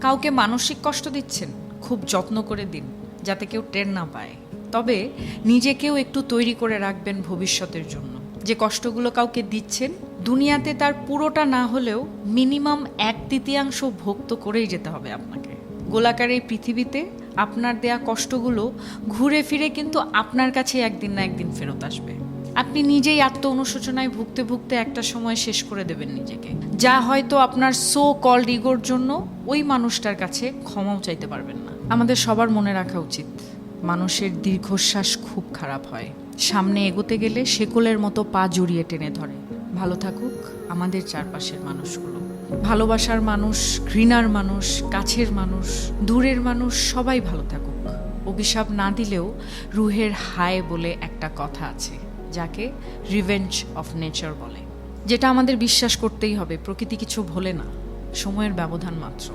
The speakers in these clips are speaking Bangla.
কাউকে মানসিক কষ্ট দিচ্ছেন, খুব যত্ন করে দিন যাতে কেউ টের না পায়। তবে নিজেকেও একটু তৈরি করে রাখবেন ভবিষ্যতের জন্য। যে কষ্টগুলো কাউকে দিচ্ছেন, দুনিয়াতে তার পুরোটা না হলেও মিনিমাম 1/3 ভোগ তো করেই যেতে হবে আপনাকে। গোলাকার এই পৃথিবীতে আপনার দেয়া কষ্টগুলো ঘুরে ফিরে কিন্তু আপনার কাছে একদিন না একদিন ফেরত আসবে। আপনি নিজেই আত্ম অনুশোচনায় ভুগতে ভুগতে একটা সময় শেষ করে দেবেন নিজেকে, যা হয়তো আপনার সো কল্ড ইগোর জন্য ওই মানুষটার কাছে ক্ষমাও চাইতে পারবেন না। আমাদের সবার মনে রাখা উচিত, মানুষের দীর্ঘশ্বাস খুব খারাপ হয়। সামনে এগোতে গেলে শেকলের মতো পা জড়িয়ে টেনে ধরে। ভালো থাকুক আমাদের চারপাশের মানুষগুলো। ভালোবাসার মানুষ, ঘৃণার মানুষ, কাছের মানুষ, দূরের মানুষ সবাই ভালো থাকুক। অভিশাপ না দিলেও রুহের হায় বলে একটা কথা আছে, যাকে রিভেঞ্জ অফ নেচার বলে, যেটা আমাদের বিশ্বাস করতেই হবে। প্রকৃতি কিছু ভোলে না, সময়ের ব্যবধান মাত্র।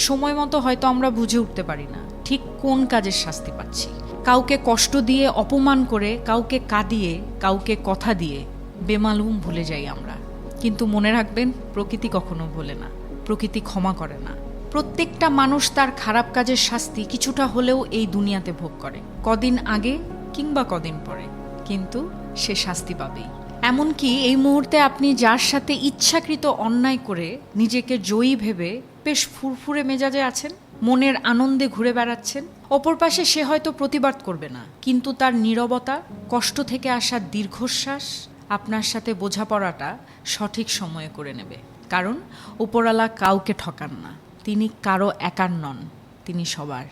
সময় মতো হয়তো আমরা বুঝে উঠতে পারি না ঠিক কোন কাজের শাস্তি পাচ্ছি। কাউকে কষ্ট দিয়ে, অপমান করে, কাউকে কাঁদিয়ে, কাউকে কথা দিয়ে বেমালুম ভুলে যাই আমরা। কিন্তু মনে রাখবেন, প্রকৃতি কখনো ভোলে না, প্রকৃতি ক্ষমা করে না। প্রত্যেকটা মানুষ তার খারাপ কাজের শাস্তি কিছুটা হলেও এই দুনিয়াতে ভোগ করে, কদিন আগে কিংবা কদিন পরে, কিন্তু সে শাস্তি পাবেই। এমনকি এই মুহূর্তে আপনি যার সাথে ইচ্ছাকৃত অন্যায় করে নিজেকে জয়ী ভেবে বেশ ফুরফুরে মেজাজে আছেন, মনের আনন্দে ঘুরে বেড়াচ্ছেন, অপর পাশে সে হয়তো প্রতিবাদ করবে না, কিন্তু তার নীরবতা, কষ্ট থেকে আসা দীর্ঘশ্বাস আপনার সাথে বোঝাপড়াটা সঠিক সময়ে করে নেবে। কারণ উপরওয়ালা কাউকে ঠকান না, তিনি কারো একার নন, তিনি সবার।